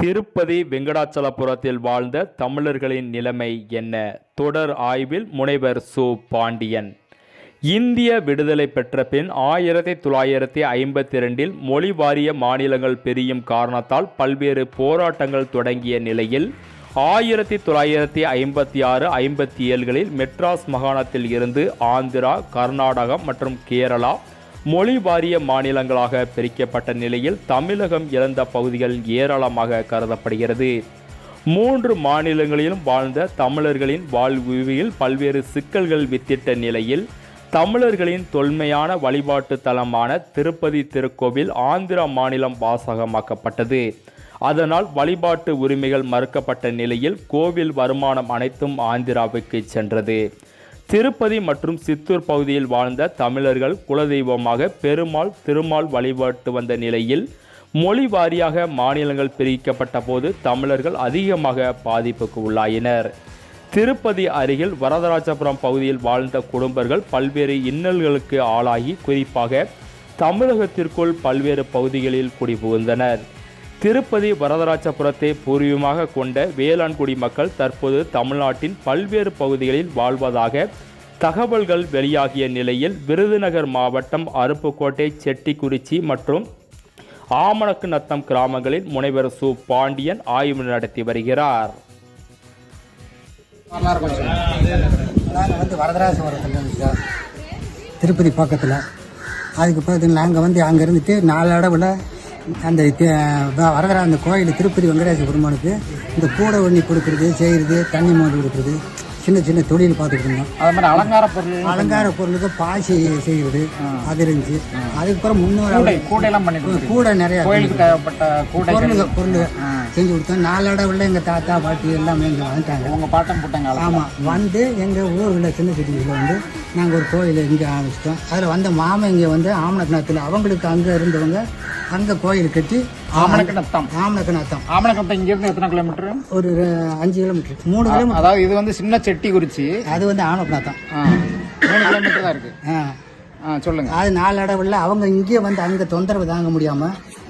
திருப்பதி வெங்கடாச்சலபுரத்தில் வாழ்ந்த தமிழர்களின் நிலைமை என்ன? தொடர் ஆய்வில் முனைவர் சு. பாண்டியன். இந்திய விடுதலை பெற்ற பின் 1952 மொழி வாரிய மாநிலங்கள் பிரியும் காரணத்தால் பல்வேறு போராட்டங்கள் தொடங்கிய நிலையில் 1956-57 மெட்ராஸ் மாகாணத்தில் இருந்து ஆந்திரா, கர்நாடகம் மற்றும் கேரளா மொழி வாரிய மாநிலங்களாக பிரிக்கப்பட்ட நிலையில் தமிழகம் இழந்த பகுதிகள் ஏராளமாக கருதப்படுகிறது. 3 மாநிலங்களிலும் வாழ்ந்த தமிழர்களின் வாழ்வில் பல்வேறு சிக்கல்கள் வித்திட்ட நிலையில் தமிழர்களின் தொன்மையான வழிபாட்டு தலமான திருப்பதி திருக்கோவில் ஆந்திரா மாநிலம் வாசகமாக்கப்பட்டது. அதனால் வழிபாட்டு உரிமைகள் மறுக்கப்பட்ட நிலையில் கோவில் வருமானம் அனைத்தும் ஆந்திராவுக்கு சென்றது. திருப்பதி மற்றும் சித்தூர் பகுதியில் வாழ்ந்த தமிழர்கள் குலதெய்வமாக பெருமாள், திருமால் வழிபாட்டு வந்த நிலையில் மொழி வாரியாக மாநிலங்கள் பிரிக்கப்பட்ட போது தமிழர்கள் அதிகமாக பாதிப்புக்கு உள்ளாயினர். திருப்பதி அருகில் வரதராஜபுரம் பகுதியில் வாழ்ந்த குடும்பங்கள் பல்வேறு இன்னல்களுக்கு ஆளாகி குறிப்பாக தமிழகத்திற்குள் பல்வேறு பகுதிகளில் குடிபுகுந்தனர். திருப்பதி வரதராஜபுரத்தை பூர்வீகமாக கொண்ட வேளாண்குடி மக்கள் தற்போது தமிழ்நாட்டின் பல்வேறு பகுதிகளில் வாழ்வதாக தகவல்கள் வெளியாகிய நிலையில் விருதுநகர் மாவட்டம் அருப்புக்கோட்டை, செட்டிக்குறிச்சி மற்றும் ஆமணக்குநத்தம் கிராமங்களில் முனைவர் சு. பாண்டியன் ஆய்வு நடத்தி வருகிறார். வரதராஜபுரத்தில் திருப்பதி பக்கத்தில் அதுக்கு பார்த்து நாங்கள் அங்கே இருந்துட்டு 4 இடவுல அந்த வரதரா அந்த கோயில் திருப்பதி வெங்கடேச பெருமானுக்கு இந்த கூடை ஒண்ணி கொடுக்குறது, செய்கிறது, தண்ணி மோந்து கொடுக்குறது, சின்ன சின்ன தொழில் பார்த்துக்கிட்டு இருந்தோம். அது மாதிரி அலங்கார பொருளுக்கு பாசி செய்கிறது அது இருந்துச்சு. அதுக்கப்புறம் கூட நிறைய பொருள் செஞ்சு கொடுத்தோம். 4 இடவுல எங்கள் தாத்தா பாட்டி எல்லாமே இங்கே வந்துட்டாங்க. உங்க பாட்டம் போட்டாங்க. ஆமாம், வந்து எங்கள் ஊரில் சின்ன சிட்டியில் நாங்கள் ஒரு கோயில் இங்கே ஆரம்பிச்சிட்டோம். அதில் வந்த மாமன் இங்கே ஆமணக்கணத்தில் அவங்களுக்கு அங்கே இருந்தவங்க அங்கே கோயில் கட்டி ஆமணக்கணத்தம் இங்கிருந்து எத்தனை கிலோமீட்டர்? ஒரு 5 கிலோமீட்டர், 3 கிலோமீட்டர். அதாவது இது சின்ன செட்டிக்குறிச்சி, அது ஆமணக்கணத்தம் 3 கிலோமீட்டர் தான் இருக்கு. சொல்லுங்க. அது 4 இடவுல அவங்க இங்கே அங்கே தொந்தரவு தாங்க முடியாம,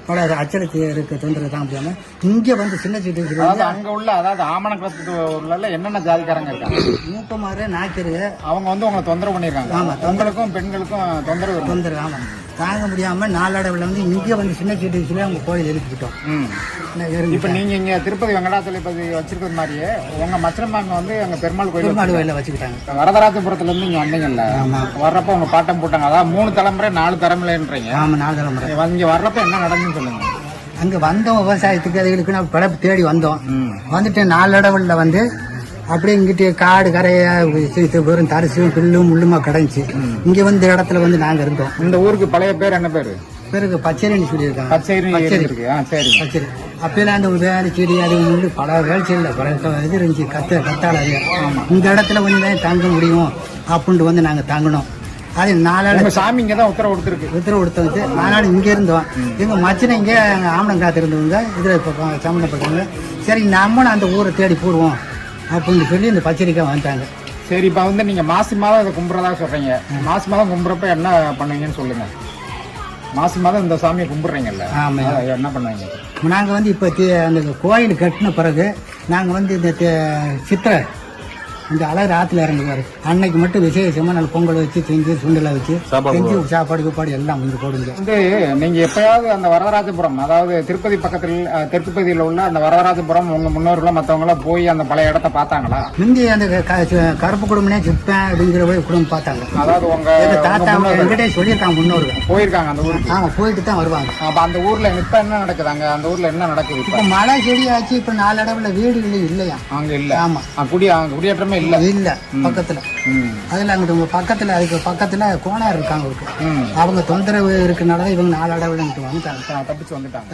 பல அச்சடிச்சு இருக்க தொந்தரவு தாங்க முடியாம இங்கே சின்ன செட்டி அங்க உள்ள, அதாவது ஆமணக்கணத்துல என்னென்ன ஜாதிக்காரங்க இருக்காங்க? மூப்பமாறு, நாய்க்கரு, அவங்க உங்களை தொந்தரவு பண்ணிருக்காங்க. ஆமா, உங்களுக்கும் பெண்களுக்கும் தொந்தரவு. ஆமா, தாங்க முடியாம 4 இடவுல இங்கே சின்ன செட்டில அவங்க கோயில் எழுப்பிக்கிட்டோம். இப்ப நீங்க இங்க திருப்பதி வெங்கடாச்சலபதி வச்சிருக்கிற மாதிரியே உங்க மச்சரமாங்க அங்க பெருமாள் கோயில வச்சுக்கிட்டாங்க. வரதராஜபுரத்துல இருந்து இங்க வந்தீங்கல்ல, வர்றப்ப உங்க பாட்டம் போட்டாங்க. அதாவது 3 தலைமுறை 4 தலைமுறைன்றீங்க. ஆமா, 4 தலைமுறை. இங்க வர்றப்ப என்ன நடந்துன்னு சொல்லுங்க. அங்க வந்தோம், விவசாயத்துக்கு அதுகளுக்கு நான் பிழப்பு தேடி வந்தோம். வந்துட்டு 4 இடவுல அப்படியே இங்கிட்டு காடு கரையா வெறும் தரிசும் பில்லும் முள்ளுமா கிடைஞ்சி இங்க இடத்துல நாங்க இருந்தோம். இந்த ஊருக்கு பழைய பேர் என்ன பேரு? பேருக்கு பச்சைன்னு சொல்லியிருக்காங்க. பச்சை. அப்பெல்லாம் அந்த வேலை செடி அது முள்ளு பல வேலை செய்யல, பல இது இருந்துச்சு, கத்தால. இந்த இடத்துல தான் தங்க முடியும் அப்படின்ட்டு நாங்க தங்கணும். அது 4 சாமி இங்கதான் உத்தரவு கொடுத்தவங்க. அதனால இங்க இருந்தோம். எங்க மச்சனை இங்க ஆமணங்காத்து இருந்தவங்க இதுல சம்மந்தப்பட்டவங்க. சரி, நம்மளும் அந்த ஊரை தேடி போடுவோம் அப்படின்னு சொல்லி இந்த பச்சரிக்கை வந்துட்டாங்க. சரி, இப்ப நீங்க மாசி மாதம் இதை கும்பிட்றதா சொல்றீங்க. மாசி மாதம் கும்பிட்றப்ப என்ன பண்ணுவீங்கன்னு சொல்லுங்க. மாசி மாதம் இந்த சாமியை கும்பிடுறீங்கல்ல, என்ன பண்ணுவீங்க? நாங்க இப்ப அந்த கோயில் கட்டின பிறகு நாங்க இந்த சித்திரை இந்த அழகு ஆத்துல இறங்குவாரு அன்னைக்கு மட்டும் விசேஷமா நல்ல பொங்கல் வச்சு செஞ்சு சுண்டலை வச்சு செஞ்சு சாப்பாடு கூப்பாடு எல்லாம் போடுங்க. நீங்க எப்பயாவது அந்த வரதராஜபுரம், அதாவது திருப்பதி திருப்பதியில உள்ள அந்த வரதராஜபுரம் உங்க முன்னோர்கள் மத்தவங்க எல்லாம் போய் அந்த பழைய இடத்த பார்த்தாங்களா? முந்தி அந்த கருப்பு குடும்பனே சிப்பேன் அப்படிங்கிற குடும்பம் பார்த்தாங்க. அதாவது உங்க தாத்தா எங்கிட்டே சொல்லியிருக்காங்க, முன்னோர்கள் போயிருக்காங்க அந்த ஊருக்கு. ஆமா, போயிட்டு தான் வருவாங்க. அப்ப அந்த ஊர்ல இப்ப என்ன நடக்குது? அந்த ஊர்ல என்ன நடக்குது? இப்ப மழை செடி ஆச்சு. இப்ப 4 இடவுல வீடுகள் இல்லையா அங்க? இல்ல. ஆமா, குடியேற்றமே இல்ல பக்கத்துல. அதுல அங்கிட்டு பக்கத்துல, அதுக்கு பக்கத்துல கோனார் இருக்காங்க. அவங்க தொந்தரவு இருக்கனாலதான் இவங்க 4 இடவுல வந்துட்டாங்க, தப்பிச்சு வந்துட்டாங்க.